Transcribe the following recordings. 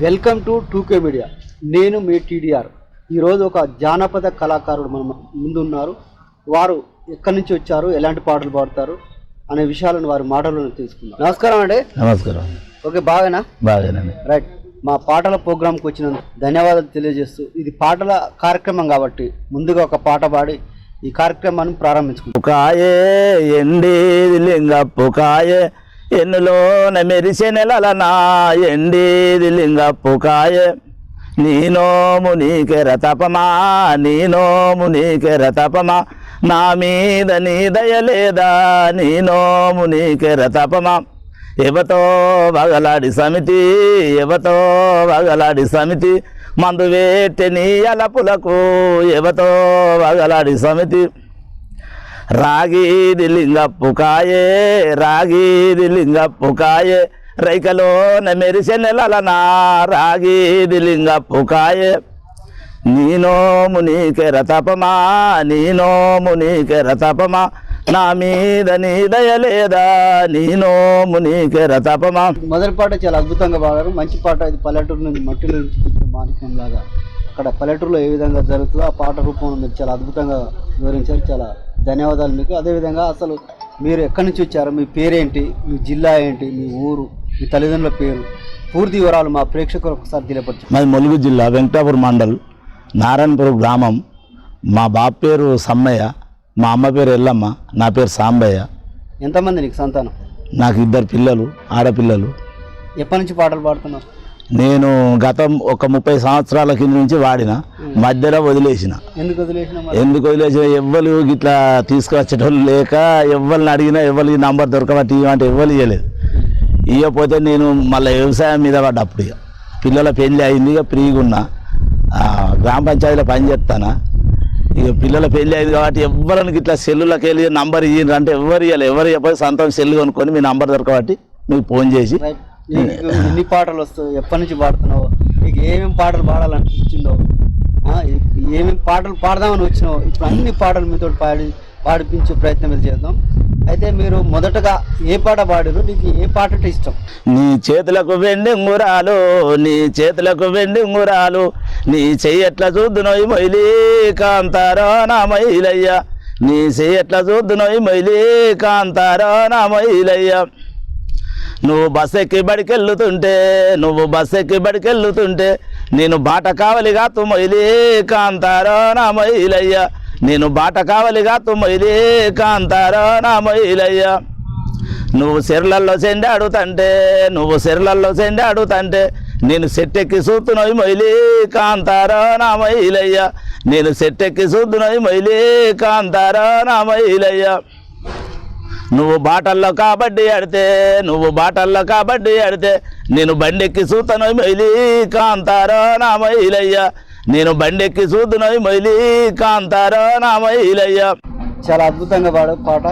Welcome to 2K media. నేను మీ TDR. ఈరోజు ఒక జానపద కళాకారుడు మన ముందు ఉన్నారు. వారు ఎక్కడి నుంచి వచ్చారు, ఎలాంటి పాటలు పాడతారు అనే విషయాలను వారి మాటలను తెలుసుకుందాం. నమస్కారం అండి. నమస్కారం. ఓకే, బాగానా? బాగానండి. రైట్. మా పాటల ప్రోగ్రాంకి వచ్చినందుకు ధన్యవాదాలు తెలియజేస్తూ, ఇది పాటల కార్యక్రమం కాబట్టి ముందుగా ఒక పాట పాడి ఈ కార్యక్రమాన్ని ప్రారంభించుకుంటాం. పుకాయే ఎండేది లింగప్పు కాయే ఎన్నులోన మెరిసే నెలలనా ఎండేది లింగప్పు కాయే నీనోము నీకెర తపమా నీనోము నీకెర తపమా నా మీద నీ దయలేదా నీనోము నీకెర తపమా ఎవతో వగలాడి సమితి ఎవతో వగలాడి సమితి మందు వేట్టె నీ అలపులకు ఎవతో వగలాడి సమితి రాగీది లింగప్పు కాయే రాగీది లింగప్పు కాయే రైకలోన మెరిసె నెలలనా రాగీది లింగప్పు కాయే నీనోము నీకెర తపమా నీనోము నీకెర తపమా నా మీద నీ దయలేదా నీనోము నీకెర తపమా. మొదటి పాట చాలా అద్భుతంగా పాడారు. మంచి పాట. ఇది పల్లెటూరు నుంచి మట్టిలో నుంచి మాణిక్యం లాగా అక్కడ పల్లెటూరులో ఏ విధంగా జరుగుతుందో ఆ పాట రూపంలో మీరు చాలా అద్భుతంగా వివరించారు. చాలా ధన్యవాదాలు మీకు. అదేవిధంగా అసలు మీరు ఎక్కడి నుంచి వచ్చారు, మీ పేరేంటి, మీ జిల్లా ఏంటి, మీ ఊరు, మీ తల్లిదండ్రుల పేరు, పూర్తి వివరాలు మా ప్రేక్షకులకు ఒకసారి తెలియపరచు. మాది ములుగు జిల్లా వెంకటాపూర్ మండల్ నారాయణపురం గ్రామం. మా బాబు పేరు సమ్మయ్య, మా అమ్మ పేరు ఎల్లమ్మ, నా పేరు సాంబయ్య. ఎంతమంది నీకు సంతానం? నాకు 2 పిల్లలు, ఆడపిల్లలు. ఎప్పటి నుంచి పాటలు పాడుతున్నావు? నేను గతం ఒక 30 సంవత్సరాల కింద నుంచి వాడిన, మధ్యలో వదిలేసిన. ఎందుకు వదిలేసిన? ఎవ్వరు ఇట్లా తీసుకొచ్చేటోళ్ళు లేక ఎవ్వరిని అడిగినా ఎవరికి నంబర్ దొరకబట్టి అంటే ఎవ్వరు ఇవ్వలేదు. ఇవ్వకపోతే నేను మళ్ళీ వ్యవసాయం మీద పడ్డా. అప్పుడు ఇక పిల్లల పెళ్ళి అయింది, ఇక ఫ్రీగా ఉన్నా, గ్రామ పంచాయతీలో పని చేస్తానా. ఇక పిల్లల పెళ్ళి అయింది కాబట్టి ఎవరికి ఇట్లా సెల్లులకి వెళ్ళి నంబర్ ఇయ్యండి అంటే ఎవరు ఇవ్వాలి. ఎవరు చెప్పి సొంతం సెల్లు కొనుక్కొని మీ నంబర్ దొరకబట్టి మీకు ఫోన్ చేసి. ఎన్ని పాటలు వస్తావు, ఎప్పటి నుంచి పాడుతున్నావు, నీకు ఏమేమి పాటలు పాడాలనిపించిందో, ఏమేమి పాటలు పాడదామని వచ్చినావు, ఇప్పుడు అన్ని పాటలు మీతో పాడిపించే ప్రయత్నం మీద చేద్దాం. అయితే మీరు మొదటగా ఏ పాట పాడారు, నీకు ఏ పాట అంటే ఇష్టం? నీ చేతులకు వెండి ఉంగురాలు నీ చేతులకు వెండి ఉంగురాలు నీ చెయ్యట్ల చూద్దునోయి మొయిలీ కాంతారో నా మైలయ్య నీ చెయ్యట్ల చూద్దునోయి మొయిలీ కాంతారో నా మైలయ్య నువ్వు బస్ ఎక్కి బడికెళ్ళుతుంటే నేను బాట కావలిగా తుమ్మైలే కాంతారో నా మైలయ్య నేను బాట కావలిగా తుమ్మైలే కాంతారో నా మైలయ్య నువ్వు సెర్లల్లో సెండాడుతంటే నేను సెట్టెక్కి చూస్తున్నవి మొయిలే కాంతారో నా మైలయ్య నేను సెట్టెక్కి చూస్తున్నవి మొయిలే కాంతారో నా మైలయ్య నువ్వు బాటల్లో కబడ్డీ ఆడితే నేను బండెక్కి చూతనోయి మైలీ కాంతారో నా మైలయ్య నేను బండెక్కి చూతునోయి మైలీ కాంతారో నా మైలయ్య. చాలా అద్భుతంగా పాడు పాట.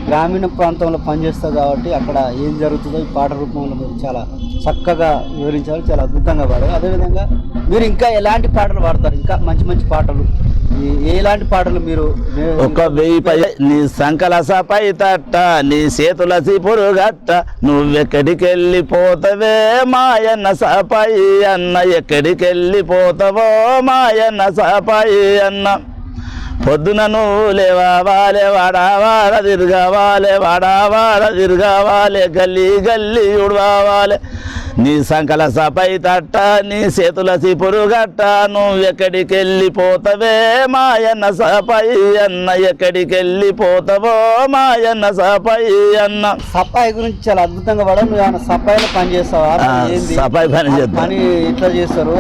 గ్రామీణ ప్రాంతంలో పనిచేస్తావు కాబట్టి అక్కడ ఏం జరుగుతుందో ఈ పాట రూపంలో మీరు చాలా చక్కగా వివరించారు. చాలా అద్భుతంగా పాడారు. అదేవిధంగా మీరు ఇంకా ఎలాంటి పాటలు పాడతారు? ఇంకా మంచి మంచి పాటలు ఎలాంటి పాటలు మీరు? ఒక 1000 నీ సంకల సపై తట్ట నీ చేతుల సిపురుగట్ట నువ్వెక్కడికెళ్ళిపోతావే మాయన్న సపాయి అన్న ఎక్కడికెళ్ళిపోతావో మాయన్న సపాయి అన్న పొద్దున నువ్వు లేవాలే వాడావాడ తిరగావాలే గల్లీ గల్లీ ఉడవాలే నీ సంకల సపై తట్ట నీ చేతుల సిపురుగట్ట నువ్వెక్కడికెళ్ళిపోతావే మాయన్న సపాయి అన్న ఎక్కడికెళ్ళిపోతావో మాయన్న సపాయి అన్న. సపాయి గురించి చాలా అద్భుతంగా పడ. నువ్వు ఏమైనా సపాయిలో పని చేస్తావా? సపాయి పని చేస్తా. పని ఎట్లా చేస్తారు,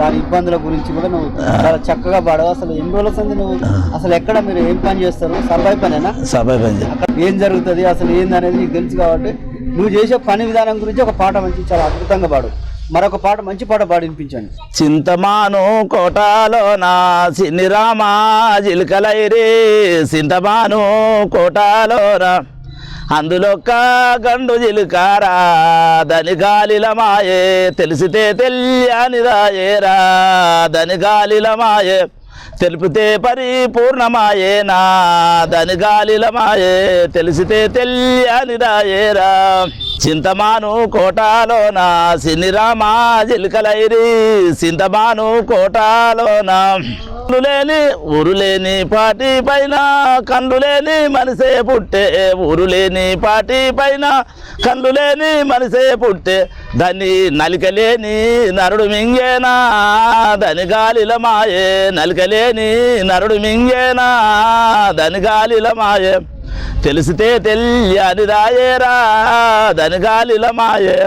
దాని ఇబ్బందుల గురించి కూడా నువ్వు చాలా చక్కగా పాడవు. అసలు ఎన్ని రోజుల సంది నువ్వు అసలు ఎక్కడ మీరు ఏం పని చేస్తారు? సపాయి పనేనా? సపాయి పని. అక్కడ ఏం జరుగుతుంది అసలు ఏంది అనేది నీకు తెలుసు కాబట్టి నువ్వు చేసే పని విధానం గురించి ఒక పాట మంచి చాలా అద్భుతంగా పాడు. మరొక పాట మంచి పాట పాడి వినిపించండి. చింతమాను కోటాలో నా సిన్ని రామా జిలకలైరే చింతమాను కోటాలోనా అందులొక్క గండు జిలుకారా దని గాలిల మాయే తెలిసితే తెలియనిదాయేరా దని గాలిల మాయే తెలిపితే పరిపూర్ణమాయేనా దని గాలిల మాయే తెలిసితే తెలియనిదాయేరా. చింతమాను కోటాలోన సినిరామా జిల్కలైరి చింతమాను కోటాలోన కళ్ళు లేని ఊరు లేని పాటి పైన కళ్ళు లేని మనిషే పుట్టే ఊరు లేని పాటి పైన కళ్ళు లేని మనిషే పుట్టే దాన్ని నలికలేని నరుడు మింగేనా దాని గాలిల మాయే నలికలేని నరుడు మింగేనా దాని గాలిల మాయే తెలిసితే తెలియని రాయేరా దాని గాలిల మాయే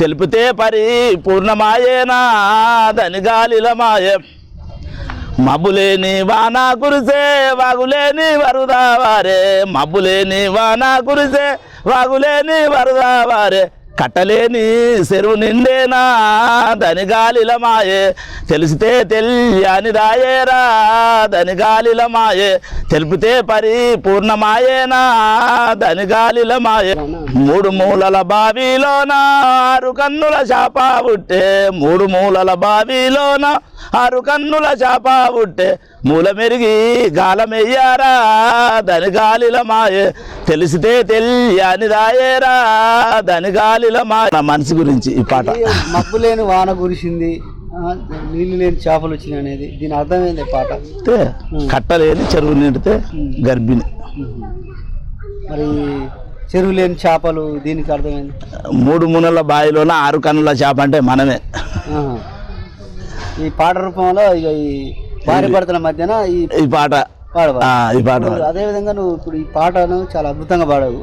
తెలిపితే పరిపూర్ణమాయేనా దాని గాలిల మాయే మబ్బులేని వాన కురిసే వాగులేని వరదావారే మబ్బులేని వాన కురిసే వాగులేని వరదావారే కట్టలేని చెరువు నిండేనా దాని గాలిల మాయే తెలిసితే తెలియని రాయేరా దాని గాలిల మాయే తెలిపితే పరిపూర్ణమాయేనా దాని గాలిల మాయే మూడు మూలల బావిలోన 6 కన్నుల శాప పుట్టే మూడు మూలల బావిలోన 6 కన్నుల శాప పుట్టే మూల మెరిగి గాలమెయ్యారా దాని గాలిల మాయే తెలిసితే తెలియని రాయేరా దాని గాలిల మాయ నా మనసు గురించి ఈ పాట మబ్బు లేని వాన కురిసింది నీళ్ళు లేని చేపలు వచ్చినాయి అనేది దీని అర్థమైంది పాట కట్టలేని చెరువు నిండితే గర్భిణి మరి చెరువు లేని చేపలు దీనికి అర్థమైంది మూడు మూనల బావిలోన 6 కన్నుల చేప అంటే మనమే ఈ పాట రూపంలో ఇక ఈ భార్య భర్తల మధ్యన ఈ పాట ఈ పాట అదే విధంగా నువ్వు ఇప్పుడు ఈ పాటను చాలా అద్భుతంగా పాడావు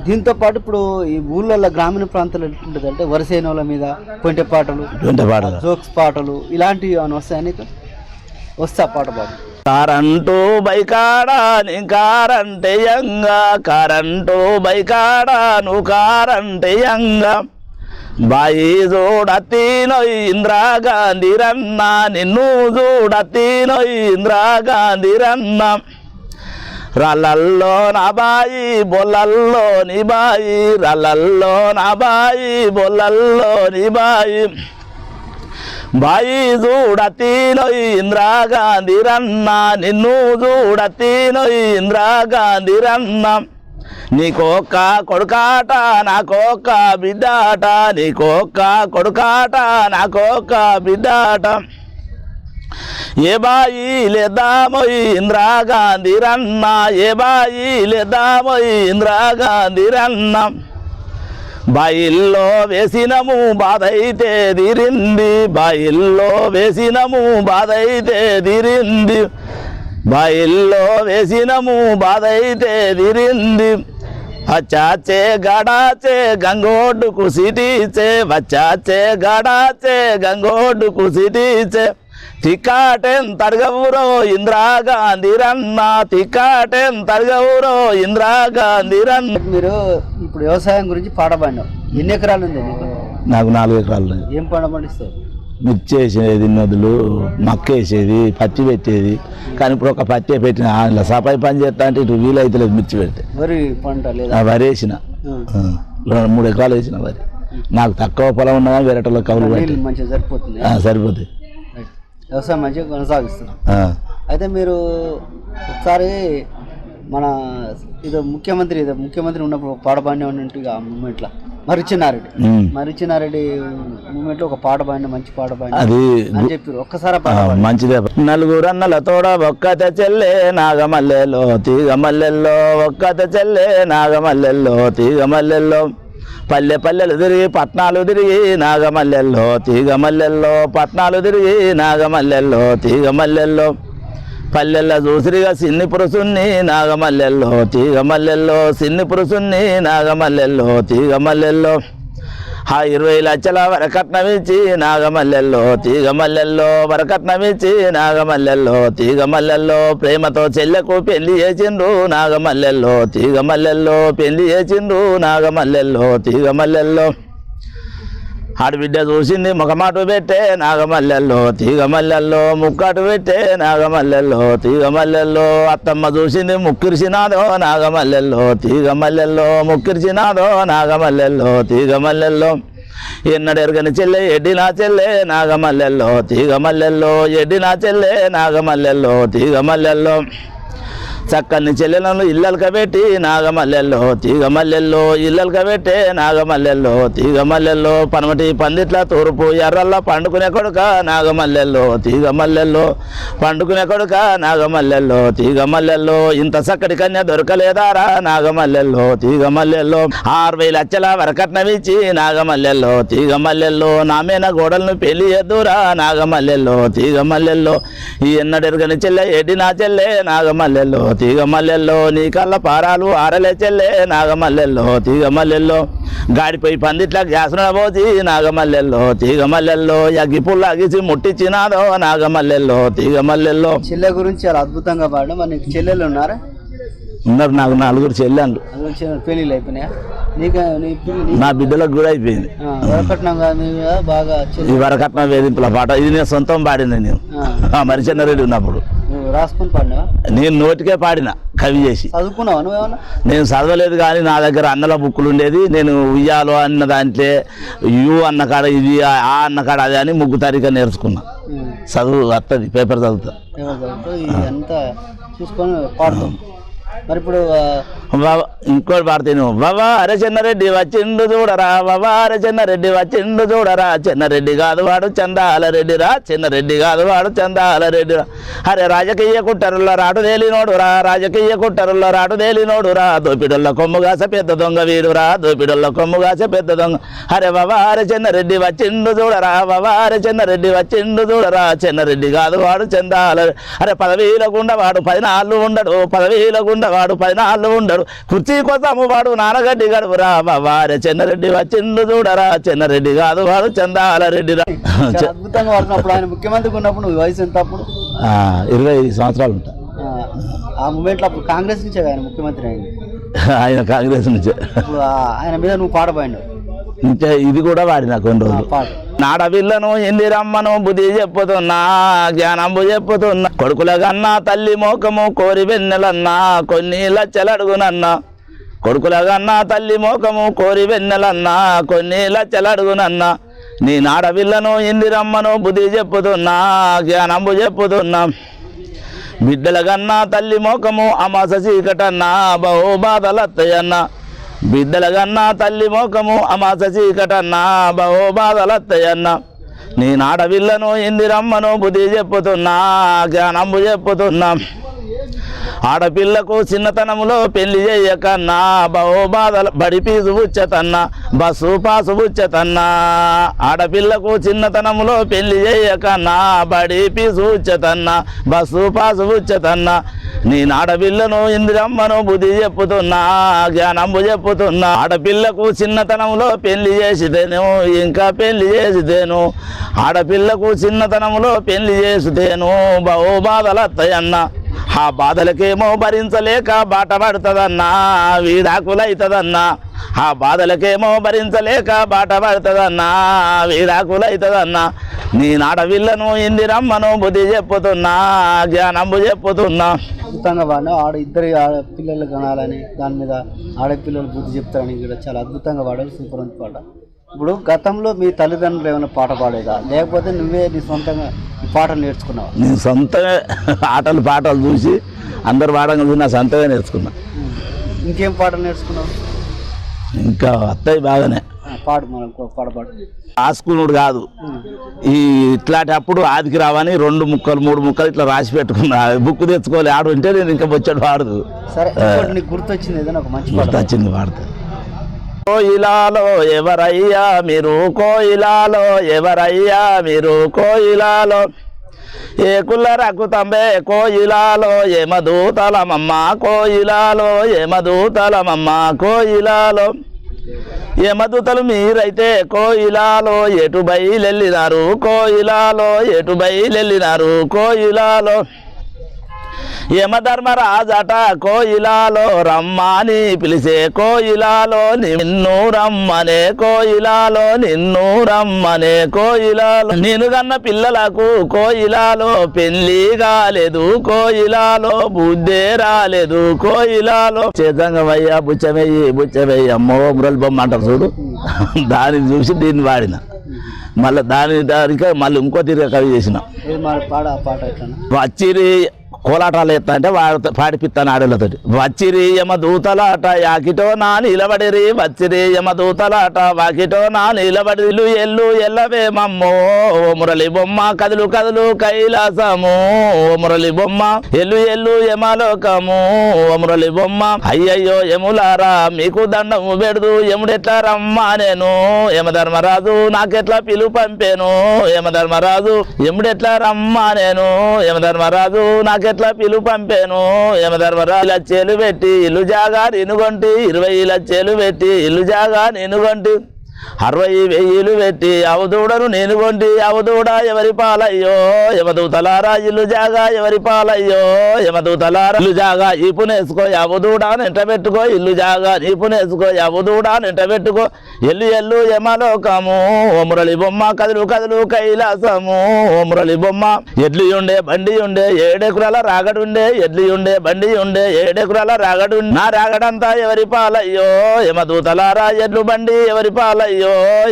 దీంతో పాటు ఇప్పుడు ఈ ఊళ్ళో గ్రామీణ ప్రాంతాలు ఎట్లుంటుంది అంటే వరిసేనుల మీద కొంటె పాటలు జోక్స్ పాటలు ఇలాంటివి ఏమైనా వస్తాయని వస్తా పాట పాడు కారంటూ బైకాడా నీ కారంటే యంగా కారంటూ బైకాడా నువ్వు కారంటే యంగా బాయి చూడతీనొయ్ ఇందిరాగాంధీ రన్న నిన్ను చూడతీనొయ్ ఇందిరాగాంధీ రన్న రాళ్ళల్లో నా బాయి బొల్లల్లో నీ బాయి రాళ్ళల్లో నా బాయి బొల్లల్లో నీ బాయి బాయి చూడతీనొయ్ ఇందిరాగాంధీ రన్న నిన్ను చూడతీనొయ్ ఇందిరాగాంధీ రన్న నీకొక్క కొడుకాట నాకొక్క బిడ్డాట నీకొక్క కొడుకాట నాకొక్క బిడ్డాట ఏ బాయి లేదామోయ్ ఇందిరాగాంధీ రన్న ఏ బాయి లేదామోయ్ ఇందిరాగాంధీ రన్న బాయిల్లో వేసినము బాధైతే తీరింది బాయిల్లో వేసినము బాధైతే తీరింది బాయిల్లో వేసినము బాధైతే తీరింది వచ్చాచే గడాచే గంగోడ్డుకు సిటీచే వచ్చాచే గడాచే గంగోడ్డుకు సిటీచే తిక్కాటెం తడగవురో ఇందిరాగాంధీ రన్న తిక్కాటెం తడగవురో ఇందిరాగాంధీ రన్న మీరు ఇప్పుడు వ్యవసాయం గురించి పాట పాడినావు ఎన్ని ఎకరాలు ఉంది నీకు నాకు 4 ఎకరాలు ఏం పంట పండిస్తావు మిర్చి వేసేది నదులు మక్క వేసేది పత్తి పెట్టేది కానీ ఇప్పుడు ఒక పత్తి పెట్టిన ఇలా సఫాయి పని చేస్తా అంటే ఇటు వీలైతే లేదు మిర్చి పెడితే వరి పంట లేదా వరి వేసిన 3 ఎకరాలు వేసిన వరి నాకు తక్కువ పొలం ఉన్నా వేరేటలో కవులు పెట్టి మంచిగా సరిపోతుంది సరిపోతుంది వ్యవసాయం మంచిగా కొనసాగిస్తున్నాం అయితే మీరు ఒకసారి మన ఇది ముఖ్యమంత్రి ఉన్నప్పుడు పాట పాడిన ఉన్నట్టు ఆ మూమెంట్లో మరిచినారెడ్డి మూమెంట్లో ఒక పాట పాడిన మంచి పాట పాడిన అది అని చెప్పారు ఒక్కసారి మంచిదే 4 అన్నల తోడ ఒక్కత చెల్లె నాగమల్లెల్లో తీగమల్లెల్లో ఒక్కత చెల్లె నాగమల్లెల్లో తీగమల్లెల్లో పల్లె పల్లెలు తిరిగి పట్నాలు తిరిగి నాగమల్లెల్లో తీగమల్లెల్లో పట్నాలు తిరిగి నాగమల్లెల్లో తీగమల్లెల్లో పల్లెల్లో చూసిరిగా సిన్ని పురుషుణ్ణి నాగమల్లెల్లో తీగమల్లెల్లో సిన్ని పురుషుణ్ణి నాగమల్లెల్లో తీగమల్లెల్లో 20 లక్షల వరకట్నమిచ్చి నాగమల్లెల్లో తీగమల్లెల్లో వరకట్నమిచ్చి నాగమల్లెల్లో తీగమల్లెల్లో ప్రేమతో చెల్లెకు పెళ్లి చేసిండ్రు నాగమల్లెల్లో తీగమల్లెల్లో పెళ్లి చేసిండ్రు నాగమల్లెల్లో తీగమల్లెల్లో ఆడబిడ్డ చూసింది ముఖమాటు పెట్టే నాగమల్లెల్లో తీగమల్లెల్లో ముక్కటు పెట్టే నాగమల్లెల్లో తీగమల్లెల్లో అత్తమ్మ చూసింది ముక్కిరిసినాదో నాగమల్లెల్లో తీగమల్లెల్లో ముక్కిరిసినాదో నాగమల్లెల్లో తీగమల్లెల్లో ఎన్నడెరగని చెల్లె ఎడ్డినా చెల్లె నాగమల్లెల్లో తీగమల్లెల్లో ఎడ్డినా చెల్లె నాగమల్లెల్లో తీగమల్లెల్లో చక్కని చెల్లెలను ఇల్లలక పెట్టి నాగమల్లెల్లో తీగ మల్లెల్లో ఇల్లలక పెట్టే నాగమల్లెల్లో తీగ మల్లెల్లో పనమటి పందిట్ల తూర్పు ఎర్రల్ల పండుకునే కొడుక నాగమల్లెల్లో తీగ మల్లెల్లో పండుకునే కొడుక నాగమల్లెల్లో తీగ మల్లెల్లో ఇంత చక్కటి కన్య దొరకలేదారా నాగమల్లెల్లో తీగ మల్లెల్లో 60 లక్షల వరకట్నమిచ్చి నాగమల్లెల్లో తీగ మల్లెల్లో నామేన గోడలను పెళ్లి చేద్దురా నాగమల్లెల్లో తీగ మల్లెల్లో ఈ ఎన్నడెరగని చెల్లె ఏటి నా చెల్లె నాగమల్లెల్లో తీగ మల్లెల్లో నీ కళ్ళ పారాలు ఆరలే చెల్లె నాగమల్లెల్లో తీగ మల్లెల్లో గాడిపోయి పందిట్ల గ్యాసున పోసి నాగమల్లెల్లో తీగ మల్లెల్లో అగ్గి పుల్ల అగిసి ముట్టించినాదో నాగమల్లెల్లో తీగ మల్లెల్లో చెల్లె గురించి చాలా అద్భుతంగా పాడడం. మరి నీకు చెల్లెలు ఉన్నారా? ఉన్నారు, నాకు 4 చెల్లెళ్ళు. పెళ్ళిళ్ళు అయిపోయినాయా? నీకు నా బిడ్డలకు కూడా అయిపోయింది. వరకట్నం బాగా ఈ వరకట్నం వేధింపుల పాట ఇది నేను సొంతం పాడింది. నేను మరిచెన్నారెడ్డి ఉన్నప్పుడు రాసుకుని పాడినావా? నేను నోటికే పాడిన కవి చేసి. చదువుకున్నావా నువ్వేమన్నా? నేను చదవలేదు కానీ నా దగ్గర అన్నల బుక్కులు ఉండేది. నేను ఉయ్యాలో అన్న దాంట్లో యు అన్న కాడ ఇది ఆ అన్న కాడ అది అని ముగ్గు తారీఖు నేర్చుకున్నా. చదువు వస్తుంది, పేపర్ చదువుతా. ఇదంతా చూసుకొని పాడుతాం. మరి ఇప్పుడు ఇంకోటి పాడతాను. బాబా అరే చెన్నారెడ్డి వచ్చిండు చూడరా, బాబా అరే చెన్నారెడ్డి వచ్చిండు చూడరా, చెన్నారెడ్డి కాదు వాడు చందాల రెడ్డిరా, చెన్నారెడ్డి కాదు వాడు చందాల రెడ్డిరా. అరే రాజకీయ కుట్టరుల్లో రాటు తేలినోడురా, రాజకీయ కుట్టరుల్లో రాటు తేలినోడురా, దోపిడొల్ల కొమ్ముగాస పెద్ద దొంగ వీరురా, దోపిడొల్ల కొమ్ముగాస పెద్ద దొంగ. అరే బాబా అరే చెన్నారెడ్డి వచ్చిండు చూడరా, బాబా అరే చెన్నారెడ్డి వచ్చిండు చూడరా, చెన్నారెడ్డి కాదు వాడు చందాల. అరే పదవీల గుండా వాడు 14 ఉండడు, పదవీల గుండా వాడు 14 ఉండడు, కుర్చీ కోసము వాడు నానగడ్డి గడువురా, బాబా అరే చెన్నారెడ్డి వచ్చిండు చూడరా, చెన్నారెడ్డి కాదు వాడు చందాల రెడ్డిరా. అద్భుతంగా వాడుతున్నప్పుడు ఆయన ముఖ్యమంత్రిగా ఉన్నప్పుడు నువ్వు వయసు ఎంత అప్పుడు? 25 సంవత్సరాలు ఉంటాయి. ఆ మూమెంట్లో అప్పుడు కాంగ్రెస్ నుంచే ఆయన ముఖ్యమంత్రి అయింది. ఆయన కాంగ్రెస్ నుంచే. ఇప్పుడు ఆయన మీద నువ్వు పాడపోయినావు. ఇంకా ఇది కూడా వాడిన కొన్ని రోజులు. నాడపిల్లను ఇందిరమ్మను బుద్ధి చెప్పుతున్నా, జ్ఞానంబు చెప్పుతున్నా, కొడుకుల కన్నా తల్లి మోకము కోరి వెన్నెలన్నా, కొన్ని లచ్చలడుగునన్నా, కొడుకుల కన్నా తల్లి మోకము కోరి వెన్నెలన్నా, కొన్ని లచ్చలడుగునన్నా, నీ నాడపిల్లను ఇందిరమ్మను బుద్ధి చెప్పుతున్నా, జ్ఞానంబు చెప్పుతున్నా, బిడ్డల కన్నా తల్లి మోకము అమాస చీకటన్నా, బహు బాధలత్తయన్నా, బిడ్డల కన్నా తల్లి మోకము అమాస చీకటన్నా, బహు బాధలత్తయన్నా, నీ నాడవిల్లను ఇందిరమ్మను బుద్ధి చెప్పుతున్నా, జ్ఞానంబు చెప్పుతున్నా, ఆడపిల్లకు చిన్నతనములో పెళ్లి చేయకన్నా, బహు బాధల బడి పీసు బుచ్చతన్నా, బస్సు పాసు బుచ్చతన్నా, ఆడపిల్లకు చిన్నతనములో పెళ్లి చేయకన్నా, బడి పీసు బుచ్చతన్నా, బస్సు పాసు బుచ్చతన్నా, నీ నాడపిల్లను ఇందిరమ్మను బుద్ధి చెప్పుతున్నా, జ్ఞానంబు చెప్పుతున్నా, ఆడపిల్లకు చిన్నతనంలో పెళ్లి చేసితేను ఇంకా పెళ్లి చేసితేను, ఆడపిల్లకు చిన్నతనంలో పెళ్లి చేసితేను బహు బాధలత్తయన్నా, ఆ బాధలకేమో భరించలేక బాట పడుతుందన్నా, వీడాకులైతుందన్నా, ఆ బాధలకేమో భరించలేక బాట పడుతుందన్నా, వీడాకులైతుందన్నా, నీ నాడవిల్లను ఇందిరమ్మను బుద్ధి చెప్పుతున్నా, జ్ఞానంబు చెప్పుతున్నా. అద్భుతంగా వాడినా ఇద్దరు పిల్లలు కనాలని దాని మీద ఆడపిల్లలు బుద్ధి చెప్తారని కూడా చాలా అద్భుతంగా వాడారు. సూపర్ అంత పాట. ఇప్పుడు గతంలో మీ తల్లిదండ్రులు ఏమైనా పాట పాడేదా, లేకపోతే నువ్వే నీ సొంతంగా ఈ పాటలు నేర్చుకున్నావు? నేను సొంతంగా పాటలు చూసి అందరు పాడంగా చూసి నా సొంతంగా నేర్చుకున్నా. ఇంకేం పాటలు నేర్చుకున్నావు? ఇంకా అత్తయ్య బాగానే పాడు, మనం పాడు. రాసుకున్నాడు కాదు, ఈ ఇట్లాంటి అప్పుడు ఆదికి రావని 2 ముక్కలు 3 ముక్కలు ఇట్లా రాసి పెట్టుకున్నా. బుక్ తెచ్చుకోవాలి ఆడు ఉంటే నేను ఇంకా వచ్చాడు వాడదు. సరే, నీకు గుర్తొచ్చింది ఏదైనా ఒక మంచి పాట? వచ్చింది వాడతా. కోయిలాలో ఎవరయ్యా మీరు, కోయిలాలో ఎవరయ్యా మీరు, కోయిలాలో ఏ కుల్లరకు తంబే, కోయిలాలో ఏమదూతలమమ్మ, కోయిలాలో ఏమదూతలమమ్మ, కోయిలాలో యమదూతలు మీరైతే కోయిలాలో ఎటు బయలెళ్ళినారు, కోయిలాలో ఎటు బయలెళ్ళినారు, కోయిలాలో యమధర్మరాజట కోయిలాలో రమ్మని పిలిచే, కోయిలాలో నిన్ను రమ్మనే, కోయిలాలో నిన్ను రమ్మనే, కోయిలాలో నేను కన్న పిల్లలకు కోయిలాలో పెళ్లి కాలేదు, కోయిలాలో బుద్ధే రాలేదు, కోయిలాలో చేతంగమయ్యా బుచ్చమయ్యి అమ్మో మురళి బొమ్మ అంటారు చూడు, దాన్ని చూసి దీన్ని వాడిన. మళ్ళీ దాని మళ్ళీ ఇంకో తిరిగి కవి చేసిన. వచ్చిరి కోలాటాలు ఎత్తా అంటే పాడిపిస్తాను ఆడలతో. వచ్చిరి యమ దూతలాట యాకిటో నా నిలబడిరి, వచ్చిరి యమ దూతలాట వాకిటో నా నిలబడి, ఎల్లు ఎల్లవే మమ్మో ఓ మురళి బొమ్మ, కదులు కదులు కైలాసము ఓ మురళి బొమ్మ, ఎల్లు ఎల్లు యమలోకము ఓ మురళి బొమ్మ. అయ్యయ్యో యములారా మీకు దండము పెడదు, యముడెట్లా రమ్మా నేను, యమధర్మరాజు నాకెట్లా పిలు పంపేను, యమధర్మరాజు యముడెట్లా రమ్మా నేను, యమధర్మరాజు నాకెట్లా పిలు పంపేను, యమధర్మరాజు లచ్చేలు పెట్టి ఇల్లు జాగా నినుగొంటి, 20 లచ్చేలు పెట్టి ఇల్లు జాగా నినుగొంటి, 60,000 పెట్టి అవధూడను నేను కొంటి, అవధూడ ఎవరి పాలయ్యో యమదూతలారా, ఇల్లు జాగా ఎవరి పాలయ్యో యమదూతలారా, ఇల్లు జాగా ఈపునేసుకో అవధూడ నెంట పెట్టుకో, ఇల్లు జాగా ఈపునేసుకో అవధూడ నెంట పెట్టుకో, ఎల్లు ఎల్లు యమలోకము ఓ మురళి బొమ్మ, కదులు కదులు కైలాసము ఓ మురళి బొమ్మ. ఎడ్లు ఉండే బండి ఉండే 7 ఎకరాల రాగడుండే, ఎడ్లు ఉండే బండి ఉండే 7 ఎకరాల రాగడుండే, నా రాగడంతా ఎవరి పాలయ్యో యమదూతలారా, ఎడ్లు బండి ఎవరి పాలయ్యో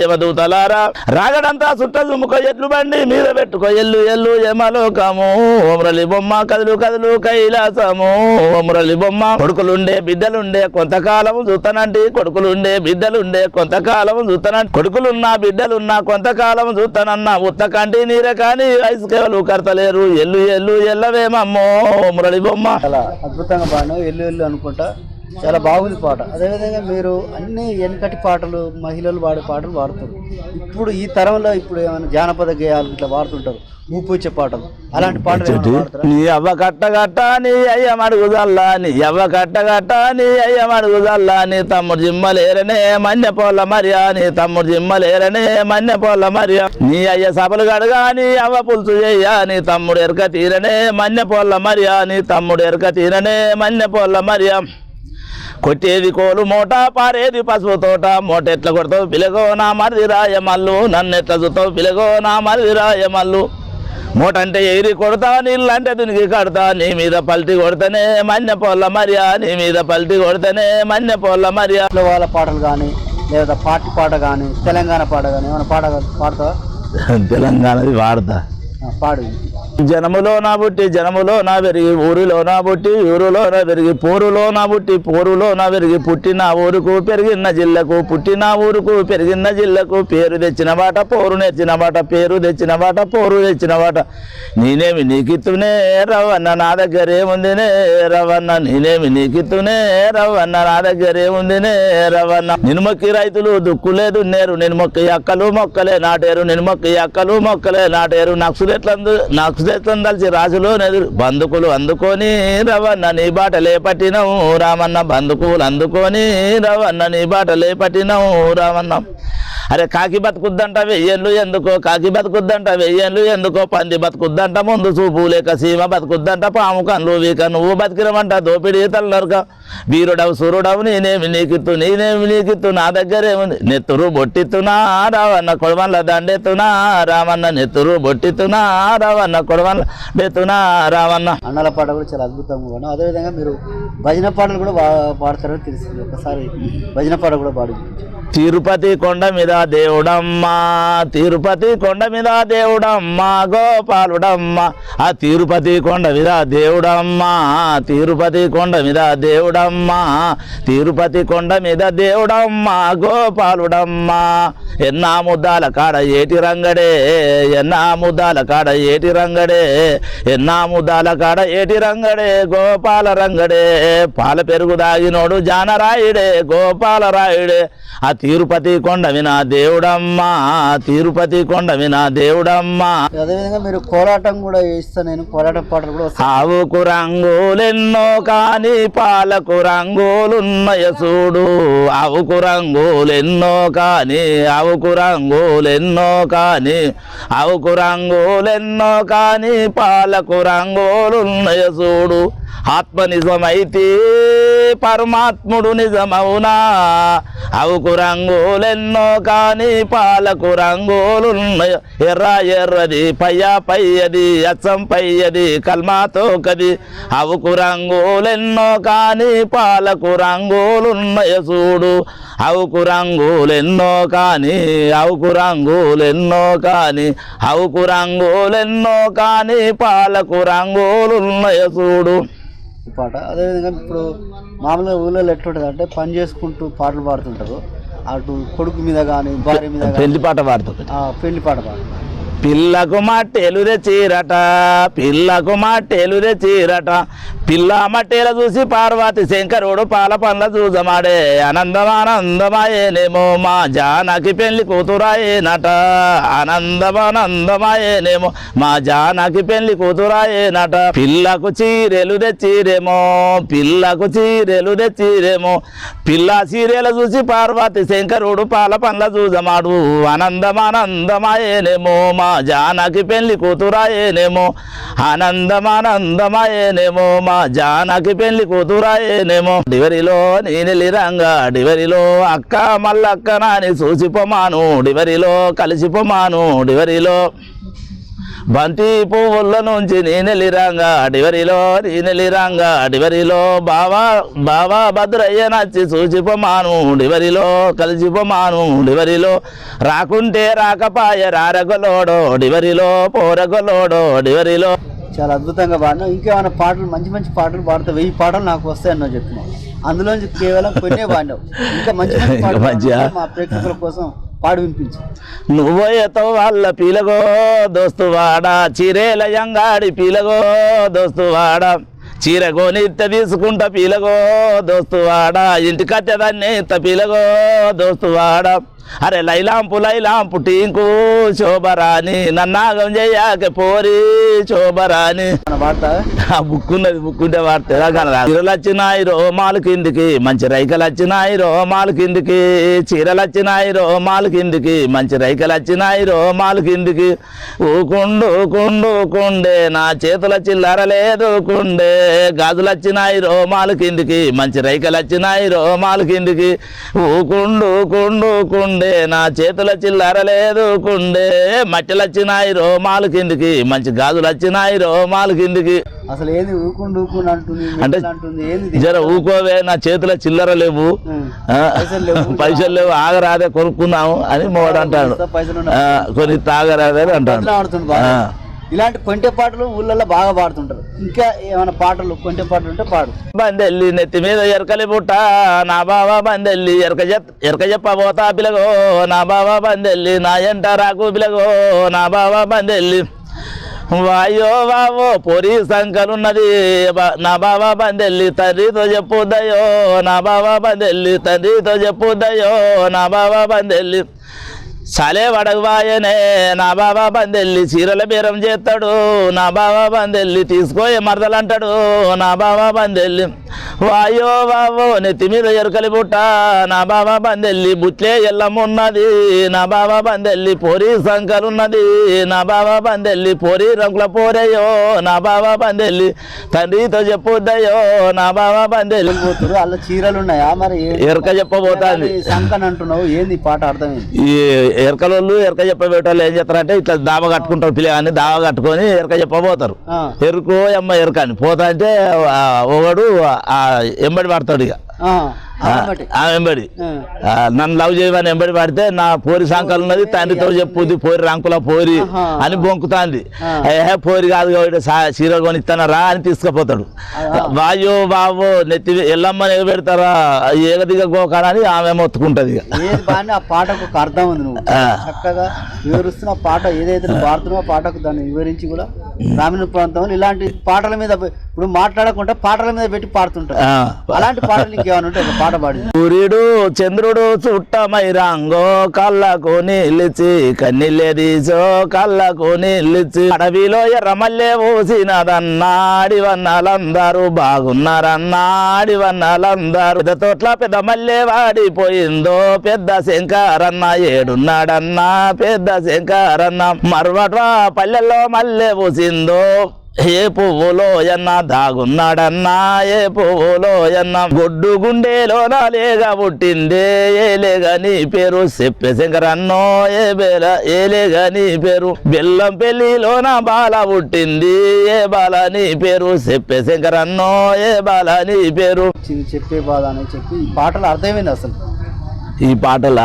యమదూతలారా, రాగడంతా సుట్ట దుమ్ముకో ఎడ్లు బండి మీద పెట్టుకో, ఎల్లు ఎల్లు యమలోకము ఓ మురళి బొమ్మ, కదులు కదులు కైలాసము ఓ మురళి బొమ్మ. కొడుకులుండే బిడ్డలుండే కొంతకాలం చూస్తానంటి, కొడుకులుండే బిడ్డలుండే కొంతకాలం చూస్తానంటి, కొడుకులున్నా బిడ్డలున్నా కొంతకాలం చూస్తానన్నా, ఉత్తకంటి నీరే కానీ వయసుకేవలు కడతలేరు, ఎల్లు ఎల్లు ఎల్లవేమమ్మో ఓ మురళి బొమ్మ. చాలా అద్భుతంగా పాడినావు, ఎల్లు ఎల్లు అనుకుంటా, చాలా బాగుంది పాట. అదేవిధంగా మీరు అన్ని వెనకటి పాటలు, మహిళలు పాడే పాటలు పాడుతారు. ఇప్పుడు ఈ తరంలో ఇప్పుడు ఏమైనా జానపద గేయాలు ఇట్లా పాడుతుంటారు, ఊపొచ్చే పాటలు, అలాంటి పాటలు నీ అవ్వ కట్టగట్ట నీ అయ్య మడుగుదల్లా, నీ అవ్వ కట్టగట్ట నీ అయ్య మడుగుదల్లా, నీ తమ్ముడు జిమ్మలేరనే మన్య పోల మరియా, నీ తమ్ముడు జిమ్మలేరనే మన్య పోల మరియా, నీ అయ్య సభలు గడగా నీ అవ్వ పులుసు చెయ్య, నీ తమ్ముడు ఎరక తీరనే మన్య పోల మరియా, నీ తమ్ముడు ఎరక తీరనే మన్య పోల మరియా. కొట్టేది కోలు మూట పారేది పసుపు తోట, మూట ఎట్లా కొడతావు పిలగో నా మరిది రాయమల్లు, నన్ను ఎట్లా చూస్తావు పిలగో నా మరిది రాయమల్లు, మూట అంటే ఎగిరి కొడతా నీళ్ళు అంటే దునికి కడతా, నీ మీద పల్టి కొడితేనే మన్య పోల్ల మరియా, నీ మీద పల్టి కొడితేనే మన్య పోల్ల మరియా. వాళ్ళ పాటలు కానీ లేదా పార్టీ పాట కానీ తెలంగాణ పాట కానీ ఏమైనా పాడతావా? తెలంగాణది వాడతా, పాడు. జనములో నా బుట్టి జనములో నా పెరిగి, ఊరిలో నా బుట్టి ఊరులో నా పెరిగి, పోరులో నా బుట్టి పోరులో నా పెరిగి, పుట్టిన ఊరుకు పెరిగిన జిల్లకు, పుట్టిన ఊరుకు పెరిగిన జిల్లకు, పేరు తెచ్చిన బాట పోరు నేర్చిన బాట, పేరు తెచ్చిన బాట పోరు తెచ్చిన బాట, నేనేమి నీకిత్తునే రవన్న నా దగ్గరేముందినే రవన్న, నేనేమి నీకిత్తునే రవన్న నా దగ్గరేముందినే రవన్న. నిన్ను మొక్కి రైతులు దుక్కులేదు నేరు, నేను మొక్కి అక్కలు మొక్కలే నాటేరు, నేను మొక్కి అక్కలు మొక్కలే నాటేరు, నాకు కలిసి రాజులో నెదురు బందుకులు అందుకొని రవన్న నీ బాటలే పట్టినవు రామన్న, బందుకులు అందుకొని రవన్న నీ బాటలే పట్టినవు రామన్న. అరే కాకి బతుకుద్దంట 1000 ఏళ్ళు ఎందుకో, కాకి బతుకుద్దంట 1000 ఏళ్ళు ఎందుకో, పంది బతుకుద్దంట ముందు చూపు లేక, సీమ బతుకుద్దంట పాము కన్ను వీక, నువ్వు బతికిరమంట దోపిడీ తల్లరుక, వీరుడవు సూర్యుడవు నేనేమి నీకిత్తు, నేనేమి నీకిత్తు నా దగ్గరేముంది, నెత్తురు బొట్టిత్తునా రావన్న కొడవల్ల దండెత్తునా రామన్న, నెత్తురు బొట్టిత్తునా రావన్న కొడవల్ల డెత్తునా రావన్న. అన్నల పాట కూడా చాలా అద్భుతంగా పాడు. అదేవిధంగా మీరు భజన పాటలు కూడా పాడతారని తెలిసింది, ఒకసారి భజన పాట కూడా పాడు. తిరుపతి కొండ మీద దేవుడమ్మా, తిరుపతి కొండ మీద దేవుడమ్మా గోపాలుడమ్మ, ఆ తిరుపతి కొండ మీద దేవుడమ్మా, తిరుపతి కొండ మీద దేవుడమ్మా, తిరుపతి కొండ మీద దేవుడమ్మా గోపాలుడమ్మా, ఎన్నా ముద్దాల కాడ ఏటి రంగడే, ఎన్నా ముద్దాల కాడ ఏటి రంగడే, ఎన్నా ముద్దాల కాడ ఏటి రంగడే, గోపాల రంగడే, పాల పెరుగు దాగినోడు జానరాయుడే గోపాలరాయుడే, ఆ తిరుపతి కొండ వినా దేవుడమ్మా, తిరుపతి కొండ వినా దేవుడమ్మా. అదేవిధంగా మీరు కోలాటం కూడా వేస్తా, నేను కోలాటం పాటలు కూడా. ఆవుకు రంగులెన్నో కాని పాలకు రంగులున్నయ చూడు, ఆవుకు రంగులెన్నో కాని, ఆవుకు రంగులెన్నో కాని, ఆవుకు రంగులెన్నో కాని పాలకు రంగులున్నయ చూడు, ఆత్మ నిజమైతే పరమాత్ముడు నిజమవునా, ఆవుకు రంగులెన్నో కాని పాలకు రంగులున్నాయి, ఎర్ర ఎర్రది పయ్యది అచ్చం పయ్యది కల్మాతో కది, ఆవుకు రంగులెన్నో కాని పాలకు రంగులున్నాయి చూడు, ఆవుకు రంగులెన్నో కాని, ఆవుకు రంగులెన్నో కాని, ఆవుకు రంగులెన్నో కానీ పాలకు రంగులున్నాయో చూడు. ఈ పాట అదేవిధంగా ఇప్పుడు మామూలుగా ఊళ్ళో ఎట్లుంటుంది అంటే పని చేసుకుంటూ పాటలు పాడుతుంటారు, అటు కొడుకు మీద కానీ భార్య మీద పెళ్లి పాట పాడుతుంది. పెళ్లి పాట పాడుతుంటారు. పిల్లకు మట్టెలు తెచ్చిరట, పిల్లకు మట్టెలు తెచ్చిరట, పిల్ల మట్టెల చూసి పార్వతి శంకరుడు పాల పండ్ల చూసమాడే, ఆనందమానందమాయేనేమో మా జానకి పెళ్లి కూతురాయేనట, ఆనందమానందమాయేనేమో మా జానకి పెళ్లి కూతురాయేనట. పిల్లకు చీరెలు తెచ్చిరేమో, పిల్లకు చీరెలు తెచ్చిరేమో, పిల్ల చీరెలు చూసి పార్వతి శంకరుడు పాల పండ్ల చూసమాడు, ఆనందమానందమాయేనేమో మా జానకి పెళ్లి కూతురాయేనేమో, ఆనందమానందమాయేనేమో మా జానకి పెళ్లి కూతురాయేనేమో. డివరిలో నేనెలిరంగా డివరిలో అక్క మల్లక్క నాని చూసిపోమాను, డివరిలో కలిసిపోమాను, డివరిలో బంతి పువ్వుల నుంచి నేనెలిరంగా డివరిలో నేనెలిరంగా డివరిలో బావా బావా భద్రయ్య నచ్చి చూసిపోమాను, డివరిలో కలిసిపోమాను, డివరిలో రాకుంటే రాకపాయ రారగలోడో, డివరిలో పోరగలోడో, డివరిలో. చాలా అద్భుతంగా పాడినావు. ఇంకేమైనా పాటలు మంచి మంచి పాటలు పాడితే 1000 పాటలు నాకు వస్తాయని చెప్పినావు, అందులోంచి కేవలం కొన్నే పాడినావు. ఇంకా మంచి మంచి పాటలు పాడితే మా ప్రేక్షకుల కోసం పాడు వినిపించు. నువ్వోయతో వాళ్ళ పీలగో దోస్తువాడా, చీరేల యంగాడి పీలగో దోస్తువాడా, చీర కొని ఇత్త తీసుకుంటా పీలగో దోస్తువాడా, ఇంటి కట్టేదాన్ని ఇత్త పీలగో దోస్తువాడా, అరే లైలాంపు టీంకు శోభరాని నన్నాగం చెయ్యాక పోరి శోభరాని. బుక్కుంది బుక్కుంటే వాడితే చీరలు వచ్చినాయి రోమాలు కిందికి, మంచి రైకలు వచ్చినాయి రోమాలు కిందికి, చీరలు వచ్చినాయి రోమాలు కిందికి, మంచి రైకలు వచ్చినాయి రోమాలు కిందికి, ఊకుండే నా చేతుల చిల్లర లేదు కుండే, గాజులు వచ్చినాయి రోమాలు కిందికి, మంచి రైకలు వచ్చినాయి రోమాలు కిందికి, ఊకుండే నా చేతుల చిల్లర లేదు కుండే, మట్టెలు వచ్చినాయి రోమాలు కిందికి, మంచి గాజులు వచ్చినాయి రోమాలు కిందికి. అసలు ఏది ఊకుండు అంటుంది అంటే ఏంది జర ఊకోవే నా చేతుల చిల్లర లేవు, పైసలు లేవు, ఆగరాదే కొనుక్కున్నాము అని మోడు అంటాడు, కొన్ని తాగరాదే అంటాడు. ఇలాంటి కొంటె పాటలు ఊళ్ళల్లో బాగా పాడుతుంటారు. ఇంకా ఏమైనా పాటలు కొంటె పాటలు ఉంటే పాడు. బందెల్లి నెత్తి మీద ఎరకలి పుట్ట నా బావ బందెల్లి ఎరక చెప్పబోతా పిలగో నా బావ బందెల్లి, నా ఎంట రాకు పిలగో నా బావ బందెల్లి, వాయో వావో పొరి సంకలున్నది నా బావ బందెల్లి, తండ్రితో చెప్పుద్దయో నా బావ బందెల్లి, తండ్రితో చెప్పుద్దయో నా బావ బందెల్లి, సాలే వడగవాయనే నా బాబా బందెల్లి, చీరల బేరం చేస్తాడు నా బాబా బందెల్లి, తీసుకోయే మరదలంటాడు నా బాబా బందెల్లి, వాయో వావో నెత్తి మీద ఎరకలి పుట్ట నా బాబా బందెల్లి, బుట్లే ఎల్లమున్నది నా బాబా బందెల్లి, పోరి సంకలున్నది నా బాబా బందెల్లి, పోరి రంగుల పోరేయో నా బాబా బందెల్లి, తండ్రితో చెప్పుద్దయో నా బాబా బందెల్లి. అలా చీరలు ఉన్నాయా మరి? ఎరక చెప్పబోతాంది సంకన్ అంటున్నావు, ఏంది పాట అర్థమైంది? ఎరకలోళ్ళు ఎరక చెప్పబేటోళ్ళు ఏం చేస్తారంటే ఇట్లా దావ కట్టుకుంటారు, పిల్లగాని దావ కట్టుకొని ఎరక చెప్పబోతారు, ఎరుకో ఎమ్మ ఎరక అని పోతా అంటే ఒకడు ఎంబడి పడతాడు, ఇక వెంబడి నన్ను లవ్ చేయమని వెంబడి పడితే నా పోరి సంకలు ఉన్నది, తండ్రితో చెప్పుద్ది పోరి రంకుల పోరి అని బొంకుతాంది, పోరి కాదు కాబట్టి చీర కొనిస్తానా రా అని తీసుకుపోతాడు, వాయో బాబో నెత్తి ఎల్లమ్మని ఎగబెడతారా ఏగదిగ గోకారని ఆమె మొత్తుకుంటది. ఆ పాటకు ఒక అర్థం ఉంది, నువ్వు చక్కగా వివరిస్తున్న పాట ఏదైతే నువ్వు పాడుతున్నావు పాటకు దాన్ని వివరించి కూడా గ్రామీణ ప్రాంతంలో ఇలాంటి పాటల మీద ఇప్పుడు మాట్లాడకుండా పాటల మీద పెట్టి పాడుతుంటారు, అలాంటి పాటలు ఇంకేమైనా ఉంటే ఒక పాట పాడి. సూర్యుడు చంద్రుడు చుట్టమై రంగో కళ్ళకు నిలిచి కన్నీళ్ళేదీసో కళ్ళకు నిలిచి, అడవిలో ఎర్రమల్లె ఊసినదన్నాడి వన్నాలందరూ బాగున్నారన్నాడి వన్నాలందరూ, పెద్ద తోట్ల పెద్ద మల్లె వాడిపోయిందో పెద్ద శంకరన్న ఏడున్నాడన్నా పెద్ద శంకరన్న, మరువట్వా పల్లెల్లో మల్లె పూసిందో ఏ పువ్వులో ఎన్న దాగున్నాడన్నా ఏ పువ్వులో ఎన్న, గొడ్డు గుండెలోన లేగా పుట్టిందే ఏలేగా నీ పేరు చెప్పే శంకరన్నో ఏలేగా నీ పేరు, బెల్లం పెళ్లిలోన బాల పుట్టింది ఏ బాల నీ పేరు చెప్పే శంకరన్నో ఏ బాల నీ పేరు. చెప్పే బాల అని చెప్పి ఈ పాటలు అర్థమైంది. అసలు ఈ పాటల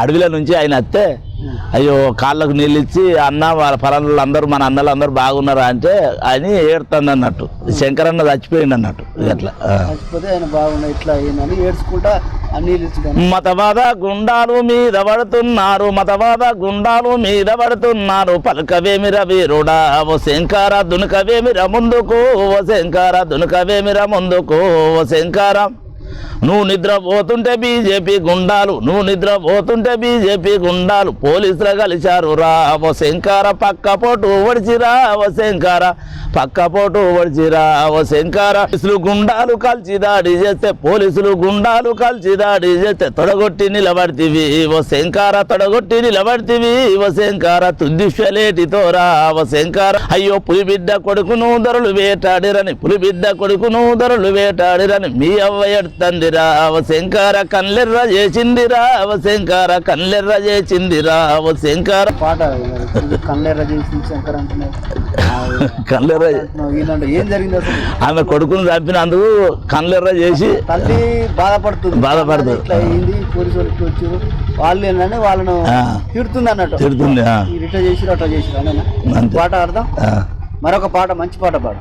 అడవిలో నుంచి ఆయన వస్తే అయ్యో కాళ్ళకు నీళ్ళు ఇచ్చి అన్న వాళ్ళ పలాలు అందరూ మన అన్నలు అందరూ బాగున్నారా అంటే అని ఏడుతుంది అన్నట్టు శంకరన్న చచ్చిపోయింది అన్నట్టు అట్లా చచ్చిపోతే ఆయన బాగున్నా ఇట్లా అయిందని ఏడ్చుకుంటా నీళ్ళు ఇచ్చుకొని మతవాద గుండాలు మీద పడుతున్నారు మతవాద గుండాలు మీద పడుతున్నారు పలకవేమిర వీరుడా ఓ శంకర దునకవేమిర ముందుకు ఓ శంకర దునకవేమిర ముందుకు ఓ శంకర నువ్వు నిద్రపోతుంటే బీజేపీ గుండాలు నువ్వు నిద్రపోతుంటే బీజేపీ గుండాలు పోలీసులు కలిశారు రా ఓ శంకర పక్కపోటు ఒడిచిరా ఓ శంకర పక్కపోటు ఒడిచిరా ఓ శంకర పోలీసులు గుండాలు కలిసి దాడి చేస్తే పోలీసులు గుండాలు కలిసి దాడి చేస్తే తొడగొట్టి నిలబడితివి ఓ శంకర తొడగొట్టి నిలబడితివి ఓ శంకర తుద్దిఫలేటితోరా ఓ శంకర అయ్యో పులిబిడ్డ కొడుకును ధరలు వేటాడిరని పులిబిడ్డ కొడుకును ధరలు వేటాడిరని మీ అవ్వ ఎడుతందిరా ఓ శంకర కళ్ళెర్ర చేసిందిరా ఓ శంకర కళ్ళెర్ర చేసిందిరా ఓ శంకర పాట కళ్ళెర్ర చేసి శంకర్ అంటున్నారు కళ్ళెర్ర ఏం జరిగింది అసలు ఆమె కొడుకును చంపినందుకు కళ్ళెర్ర చేసి తల్లి బాధపడుతుంది ఇట్లా అయింది పోలీసు వాళ్ళకి వచ్చారు వాళ్ళు ఏంటంటే వాళ్ళను తిడుతుంది అన్నట్టు తిడుతుంది ఇట్లా చేసిరు అట్లా చేసిరు అన్న పాట అర్థం మరొక పాట మంచి పాట పాడు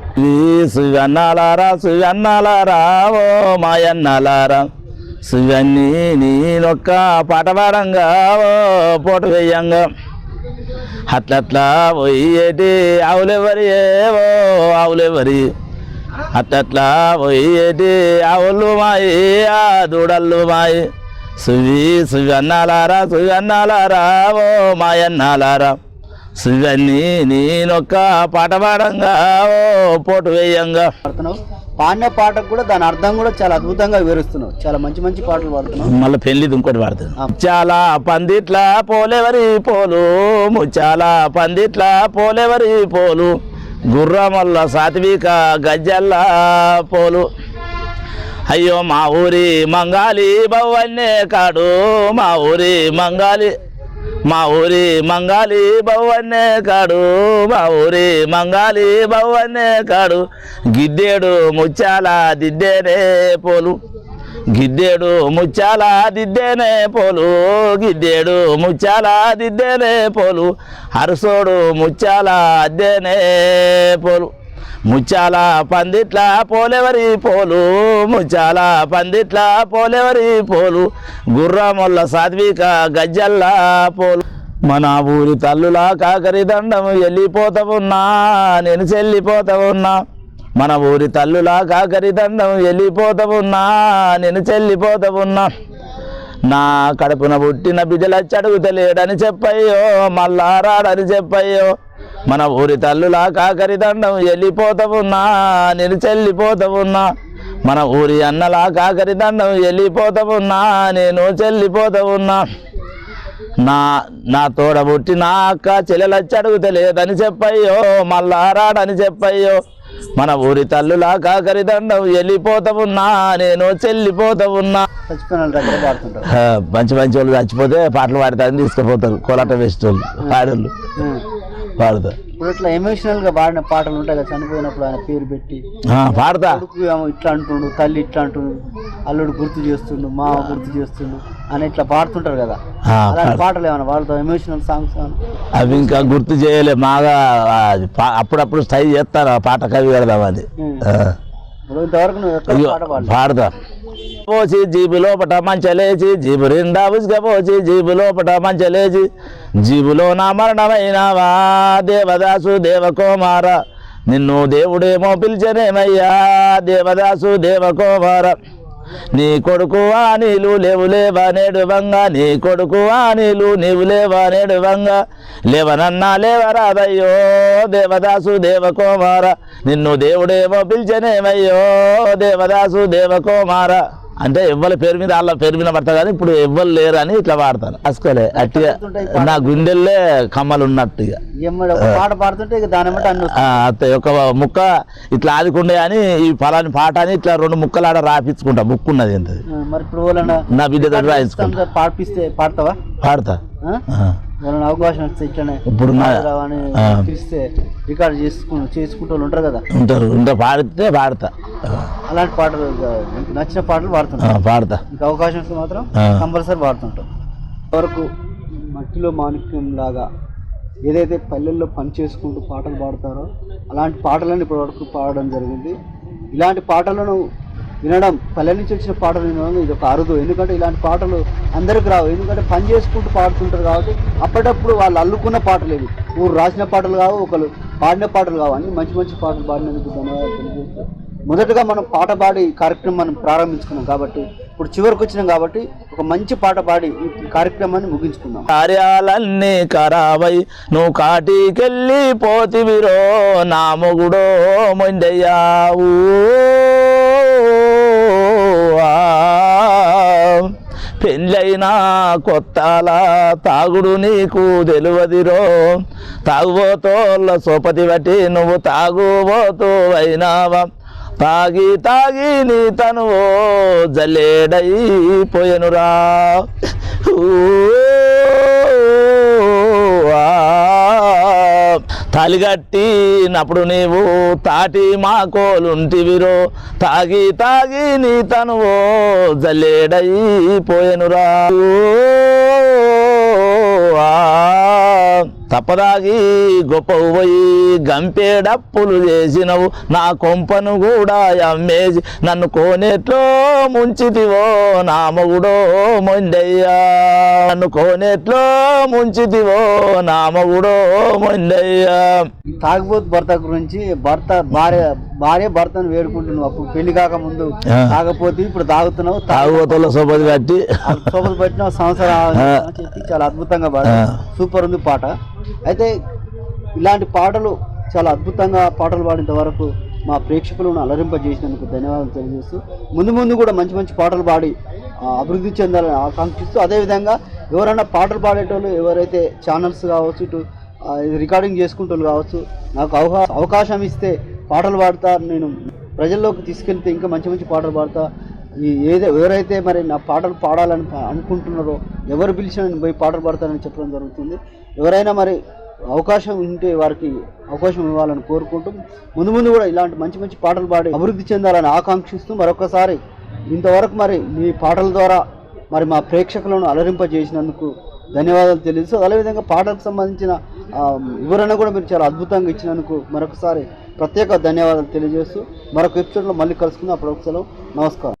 సువన్నాలారా సువన్నాలారా ఓ మాయన్నాలారా సువన్నీ నేనొక్క పాట పాడంగా ఓ పోటు వేయంగా అట్లట్లా పోయేటి ఆవులెవరి ఏవో ఆవులెవరి అట్లట్లా పోయేటి ఆవులు మాయి ఆ దూడళ్ళు మాయి సువన్నాలారా సువన్నాలారా ఓ మాయన్నాలారా సువన్నీ నేనొక్క పాట పాడంగా ఓ పోటు వేయంగా పాడుతున్నావు పాడిన పాటకు కూడా దాని అర్థం కూడా చాలా అద్భుతంగా వివరిస్తున్నావు చాలా మంచి మంచి పాటలు పాడుతున్నావు మళ్ళీ పెళ్లిది ఇంకోటి పాడుతుంది చాలా పందిట్ల పోలేవరి పోలు చాలా పందిట్ల పోలేవరి పోలు గుర్రమల్ల సాత్విక గజ్జల్ల పోలు అయ్యో మా ఊరి మంగాలి బవ్వన్నే కాడు మా ఊరి మంగాలి బవ్వన్నే కాడు మా ఊరి మంగాలి బవ్వన్నే కాడు గిడ్డేడు ముచ్చాల దిద్దేనే పోలు గిడ్డేడు ముచ్చాల దిద్దేనే పోలు గిడ్డేడు ముచ్చాల దిద్దేనే పోలు అరసోడు ముచ్చాల అద్దేనే పోలు ముచ్చాల పందిట్ల పోలేవరి పోలు ముచ్చాల పందిట్ల పోలేవరి పోలు గుర్రమొల్ల సాత్విక గజ్జల్ల పోలు మన ఊరి తల్లులా కాకరి దండం వెళ్ళిపోతా ఉన్నా నేను చెల్లిపోతా ఉన్నా మన ఊరి తల్లులా కాకరి దండం వెళ్ళిపోతా ఉన్నా నేను చెల్లిపోతా ఉన్నా నా కడుపున పుట్టిన బిడ్డలచ్చి అడుగుతలేడని చెప్పయ్యో మళ్ళా రాడని చెప్పయ్యో మన ఊరి తల్లులా కాకరి దండం వెళ్ళిపోతా ఉన్నా నేను చెల్లిపోతా ఉన్నా మన ఊరి అన్నలా కాకరి దండం వెళ్ళిపోతా ఉన్నా నేను చెల్లిపోతా ఉన్నా నా తోడ పుట్టి నా అక్క చెల్లెలచ్చి అడుగుతలేదని చెప్పయ్యో మళ్ళా రాడని చెప్పయ్యో మన ఊరి తల్లులా కాకరి దండం వెళ్ళిపోతా ఉన్నా నేను చెల్లిపోతా ఉన్నా మంచి మంచి వాళ్ళు చచ్చిపోతే పాటలు పాడతారని తీసుకుపోతారు కోలాట వేస్ట్ వాళ్ళు పాడోళ్ళు పాడతారు ఇప్పుడు ఇట్లా ఎమోషనల్ గా పాడిన పాటలు ఉంటాయి కదా చనిపోయినప్పుడు ఆయన పేరు పెట్టి పాడతా ఇట్లా అంటుండు తల్లి ఇట్లా అంటుండు అల్లుడు గుర్తు చేస్తుండు మామ గుర్తు చేస్తుండు అని ఇట్లా పాడుతుంటారు కదా అలాంటి పాటలు ఏమన్నా పాడుతావు ఎమోషనల్ సాంగ్స్ అవి ఇంకా గుర్తు చేయలే మాగా అప్పుడప్పుడు స్టై చేస్తారు ఆ పాట కవి పెడదామని ఇంతవరకు నువ్వు ఎక్కడ పాట పాడు పాడతా పోసి జీబు లోపట మంచలేచి జీబు రిండా ఉసుకపోసి జీబు లోపట మంచలేచి జీబులో నా మరణమైనవా దేవదాసు దేవకుమార నిన్ను దేవుడేమో పిలిచనేమయ్యా దేవదాసు దేవకుమార నీ కొడుకు నీళ్ళు లేవు లేవా నేడు వంగ నీ కొడుకు నీళ్ళు నీవు లేవా నేడు వంగ లేవనన్నా లేవరాదయ్యో దేవదాసు దేవకుమార నిన్ను దేవుడేమో పిలిచనేమయ్యో దేవదాసు దేవకుమార అంటే ఎవ్వరి పేరు మీద వాళ్ళ పేరు మీద పడతా కానీ ఇప్పుడు ఎవ్వరు లేరు అని ఇట్లా పాడతాను అసలే అట్టిగా నా గుండెల్లే కమ్మలు ఉన్నట్టు ఇక పాట పాడుతుంటే అత్త ఒక ముక్క ఇట్లా ఆదుకుండే అని ఈ ఫలాని పాట అని ఇట్లా 2 ముక్కలు ఆడ రాపించుకుంటా ముక్కు ఉన్నది ఎంత నా బిడ్డ దగ్గర రాయించుకుంటా పాడిపిస్తే పాడతావా పాడతా అవకాశం వస్తే ఇట్లనే ఇప్పుడు పిలిస్తే రికార్డు చేసుకుంటూ ఉంటారు కదా ఉంటారు పాడితే పాడతా అలాంటి పాటలు నచ్చిన పాటలు పాడుతుంటా పాడతా ఇంకా అవకాశం వస్తే మాత్రం కంపల్సరీ పాడుతుంటాం వరకు మట్టిలో మాణిక్యం లాగా ఏదైతే పల్లెల్లో పని చేసుకుంటూ పాటలు పాడతారో అలాంటి పాటలను ఇప్పటివరకు పాడడం జరిగింది. ఇలాంటి పాటలను వినడం, పల్లె నుంచి వచ్చిన పాటలు వినడం ఇది ఒక అరుదు. ఎందుకంటే ఇలాంటి పాటలు అందరికి రావు. ఎందుకంటే పని చేసుకుంటూ పాడుతుంటారు కాబట్టి అప్పుడప్పుడు వాళ్ళు అల్లుకున్న పాటలు ఇవి. ఊరు రాసిన పాటలు కావు, ఒకరు పాడిన పాటలు కావు. అన్ని మంచి మంచి పాటలు పాడినందుకు ధన్యవాదాలు తెలియజేస్తాం. మొదటగా మనం పాట పాడి కార్యక్రమం మనం ప్రారంభించుకున్నాం కాబట్టి ఇప్పుడు చివరికి వచ్చినాం కాబట్టి ఒక మంచి పాట పాడి ఈ కార్యక్రమాన్ని ముగించుకుందాం. కార్యాలన్నీ ఖరాబై నువ్వు కాటికెళ్ళి పోతివిరో నా మొగుడో మొండయ్యావు పెళ్ళైనా కొత్తలా తాగుడు నీకు తెలువదిరో తాగుబోతోళ్ళ సోపతి బట్టి నువ్వు తాగుబోతూ అయినావా తాగి తాగి నీ తనువో జల్లేడైపోయెనురా తాలిగట్టినప్పుడు నీవు తాటి మాకోలుంటివిరో తాగి తాగి నీ తనువో జల్లేడైపోయెనురా తప్పదాగి గొప్పవు పోయి గంపేడప్పులు చేసినవు నా కొంపను కూడా అమ్మేసి నన్ను కోనేట్లో ముంచితివో నా మొగుడో మొండయ్యా నన్ను కోనేట్లో ముంచితివో నా మొగుడో మొండయ్యా. తాగుబోతు భర్త గురించి భార్య భర్తను వేడుకుంటున్నావు. అప్పుడు పెళ్లి కాక ముందు తాగపోతే ఇప్పుడు తాగుతున్నావు. తాగుబోతుల సోపతి బట్టి పట్టిన సంవత్సరం చెప్పి చాలా అద్భుతంగా పాడారు. సూపర్ ఉంది పాట. అయితే ఇలాంటి పాటలు చాలా అద్భుతంగా పాటలు పాడేంత వరకు మా ప్రేక్షకులను అలరింపజేసినందుకు ధన్యవాదాలు తెలియజేస్తూ ముందు ముందు కూడా మంచి మంచి పాటలు పాడి అభివృద్ధి చెందాలని ఆకాంక్షిస్తూ, అదేవిధంగా ఎవరైనా పాటలు పాడేటోళ్ళు ఎవరైతే ఛానల్స్ కావచ్చు, ఇటు రికార్డింగ్ చేసుకుంటోళ్ళు కావచ్చు, నాకు అవకాశం ఇస్తే పాటలు పాడతా, నేను ప్రజల్లోకి తీసుకెళ్తే ఇంకా మంచి మంచి పాటలు పాడతా. ఎవరైతే మరి నా పాటలు పాడాలని అనుకుంటున్నారో ఎవరు పిలిచినా నేను పోయి పాటలు పాడతానని చెప్పడం జరుగుతుంది. ఎవరైనా మరి అవకాశం ఉంటే వారికి అవకాశం ఇవ్వాలని కోరుకుంటూ ముందు ముందు కూడా ఇలాంటి మంచి మంచి పాటలు పాడి అభివృద్ధి చెందాలని ఆకాంక్షిస్తూ మరొకసారి ఇంతవరకు మరి మీ పాటల ద్వారా మరి మా ప్రేక్షకులను అలరింపజేసినందుకు ధన్యవాదాలు తెలియజేస్తూ, అదేవిధంగా పాటలకు సంబంధించిన వివరణ కూడా మీరు చాలా అద్భుతంగా ఇచ్చినందుకు మరొకసారి ప్రత్యేక ధన్యవాదాలు తెలియజేస్తూ మరొక ఎపిసోడ్లో మళ్ళీ కలుసుకుందాం. అప్పుడు ఒకసారి నమస్కారం.